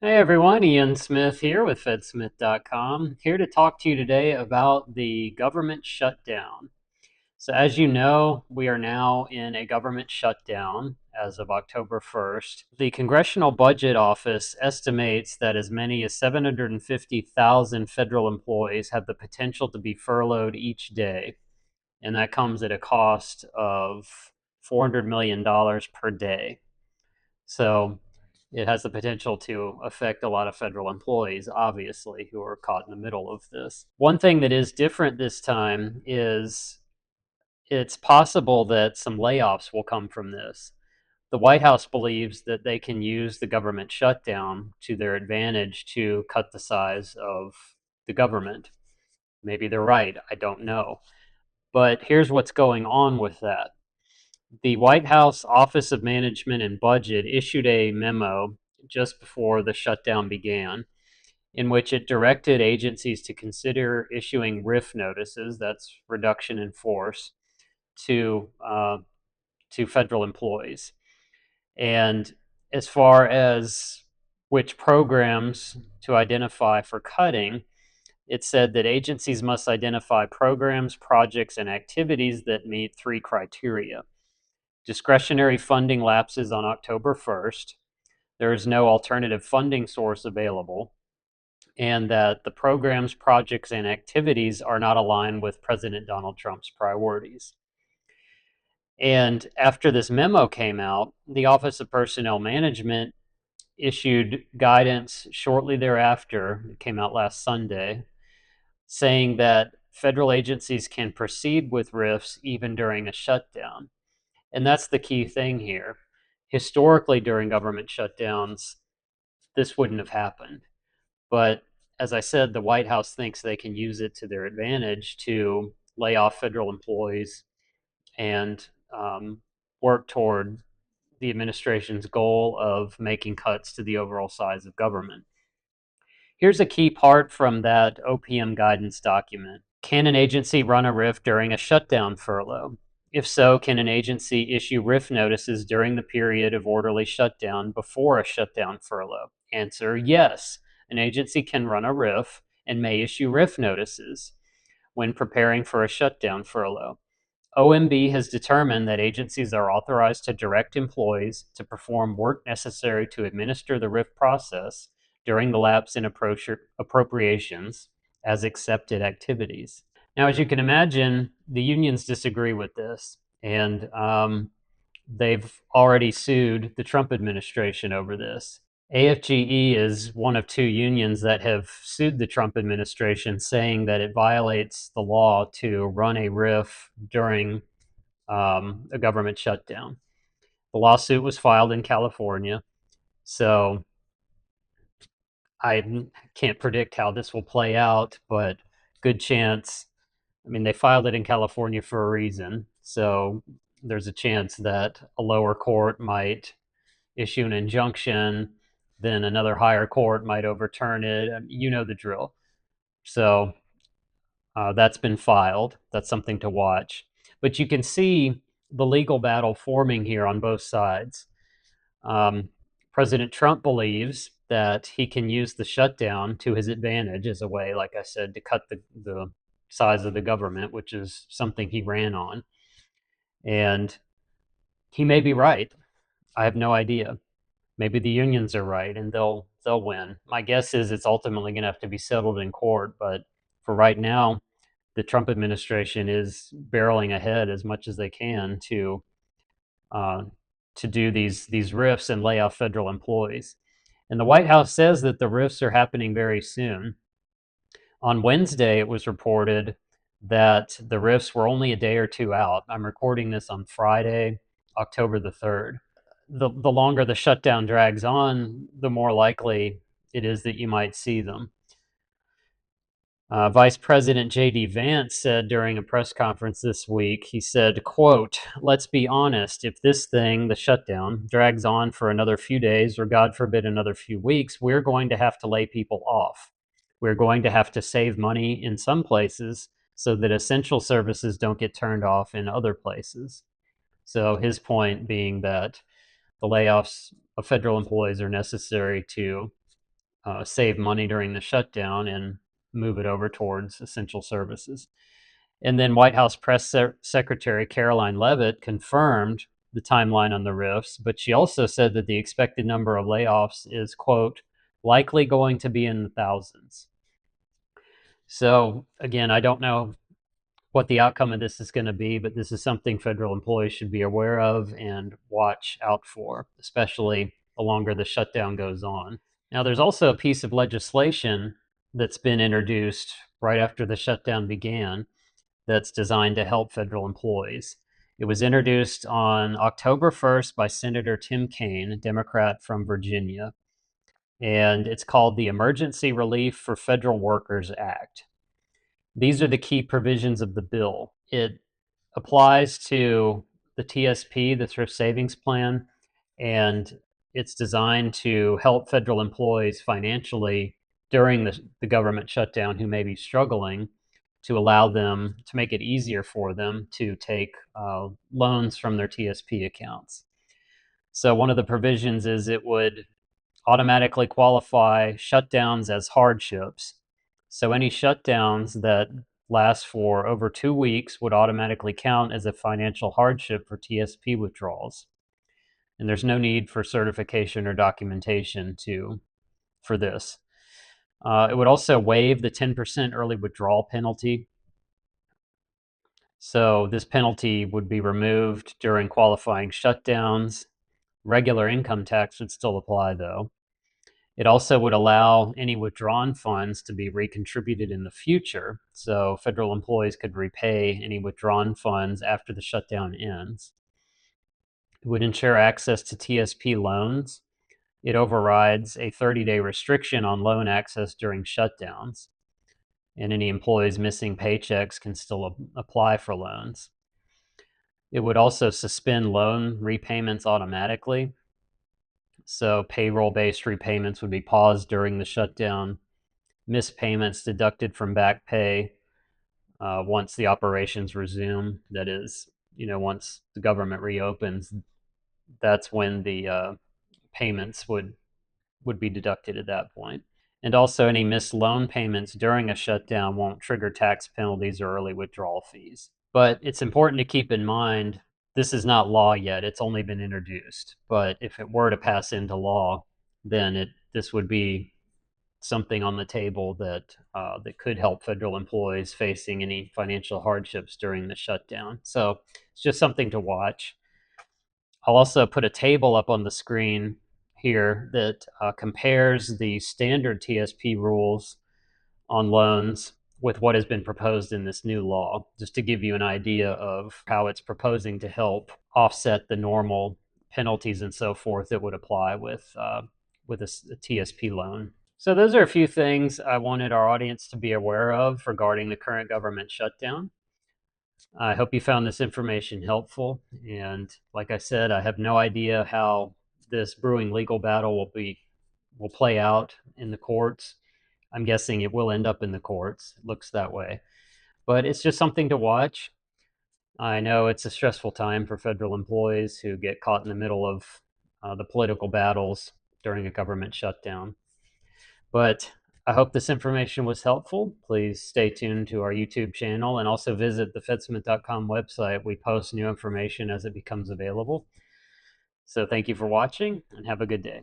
Hey everyone, Ian Smith here with FedSmith.com, here to talk to you today about the government shutdown. So, as you know, we are now in a government shutdown as of October 1st. The Congressional Budget Office estimates that as many as 750,000 federal employees have the potential to be furloughed each day, and that comes at a cost of $400 million per day. So it has the potential to affect a lot of federal employees, obviously, who are caught in the middle of this. One thing that is different this time is it's possible that some layoffs will come from this. The White House believes that they can use the government shutdown to their advantage to cut the size of the government. Maybe they're right, I don't know. But here's what's going on with that. The White House Office of Management and Budget issued a memo just before the shutdown began, in which it directed agencies to consider issuing RIF notices, that's reduction in force, to federal employees. And as far as which programs to identify for cutting, it said that agencies must identify programs, projects, and activities that meet three criteria. Discretionary funding lapses on October 1st. There is no alternative funding source available, and that the programs, projects, and activities are not aligned with President Donald Trump's priorities. And after this memo came out, the Office of Personnel Management issued guidance shortly thereafter, it came out last Sunday, saying that federal agencies can proceed with RIFs even during a shutdown. And that's the key thing here. Historically, during government shutdowns, this wouldn't have happened. But as I said, the White House thinks they can use it to their advantage to lay off federal employees and work toward the administration's goal of making cuts to the overall size of government. Here's a key part from that OPM guidance document. Can an agency run a RIF during a shutdown furlough? If so, can an agency issue RIF notices during the period of orderly shutdown before a shutdown furlough? Answer, yes. An agency can run a RIF and may issue RIF notices when preparing for a shutdown furlough. OMB has determined that agencies are authorized to direct employees to perform work necessary to administer the RIF process during the lapse in appropriations as accepted activities. Now, as you can imagine, the unions disagree with this, and they've already sued the Trump administration over this. AFGE is one of two unions that have sued the Trump administration, saying that it violates the law to run a RIF during a government shutdown. The lawsuit was filed in California, so I can't predict how this will play out, but good chance. I mean, they filed it in California for a reason, so there's a chance that a lower court might issue an injunction, then another higher court might overturn it. You know the drill. So that's been filed. That's something to watch. But you can see the legal battle forming here on both sides. Um, President Trump believes that he can use the shutdown to his advantage as a way, like I said, to cut the size of the government, which is something he ran on. And he may be right. I have no idea. Maybe the unions are right and they'll win. My guess is it's ultimately going to have to be settled in court, but for right now, the Trump administration is barreling ahead as much as they can uh, to do these RIFs and lay off federal employees. And the White House says that the RIFs are happening very soon. On Wednesday, it was reported that the RIFs were only a day or two out. I'm recording this on Friday, October the 3rd. The longer the shutdown drags on, the more likely it is that you might see them. Vice President J.D. Vance said during a press conference this week, he said, quote, let's be honest, if this thing, the shutdown, drags on for another few days or God forbid another few weeks, we're going to have to lay people off. We're going to have to save money in some places so that essential services don't get turned off in other places. So his point being that the layoffs of federal employees are necessary to save money during the shutdown and move it over towards essential services. And then White House Press Secretary Caroline Leavitt confirmed the timeline on the RIFs, but she also said that the expected number of layoffs is, quote, likely going to be in the thousands. So, again, I don't know what the outcome of this is going to be, but this is something federal employees should be aware of and watch out for, especially the longer the shutdown goes on. Now, there's also a piece of legislation that's been introduced right after the shutdown began that's designed to help federal employees. It was introduced on October 1st by Senator Tim Kaine, a Democrat from Virginia, and it's called the Emergency Relief for Federal Workers Act. These are the key provisions of the bill. It applies to the TSP, the Thrift Savings Plan, and it's designed to help federal employees financially during the government shutdown who may be struggling, to allow them to make it easier for them to take loans from their TSP accounts. So one of the provisions is it would automatically qualify shutdowns as hardships. So any shutdowns that last for over 2 weeks would automatically count as a financial hardship for TSP withdrawals. And there's no need for certification or documentation for this. It would also waive the 10% early withdrawal penalty. So this penalty would be removed during qualifying shutdowns. Regular income tax would still apply, though. It also would allow any withdrawn funds to be recontributed in the future, so federal employees could repay any withdrawn funds after the shutdown ends. It would ensure access to TSP loans. It overrides a 30-day restriction on loan access during shutdowns, and any employees missing paychecks can still apply for loans. It would also suspend loan repayments automatically. So payroll-based repayments would be paused during the shutdown, missed payments deducted from back pay once the operations resume. That is, once the government reopens, that's when the payments would be deducted at that point. And also, any missed loan payments during a shutdown won't trigger tax penalties or early withdrawal fees. But it's important to keep in mind this is not law yet. It's only been introduced. But if it were to pass into law, then this would be something on the table that could help federal employees facing any financial hardships during the shutdown. So it's just something to watch. I'll also put a table up on the screen here that compares the standard TSP rules on loans with what has been proposed in this new law, just to give you an idea of how it's proposing to help offset the normal penalties and so forth that would apply with a TSP loan. So those are a few things I wanted our audience to be aware of regarding the current government shutdown. I hope you found this information helpful. And like I said, I have no idea how this brewing legal battle will play out in the courts. I'm guessing it will end up in the courts. It looks that way. But it's just something to watch. I know it's a stressful time for federal employees who get caught in the middle of the political battles during a government shutdown. But I hope this information was helpful. Please stay tuned to our YouTube channel and also visit the fedsmith.com website. We post new information as it becomes available. So thank you for watching and have a good day.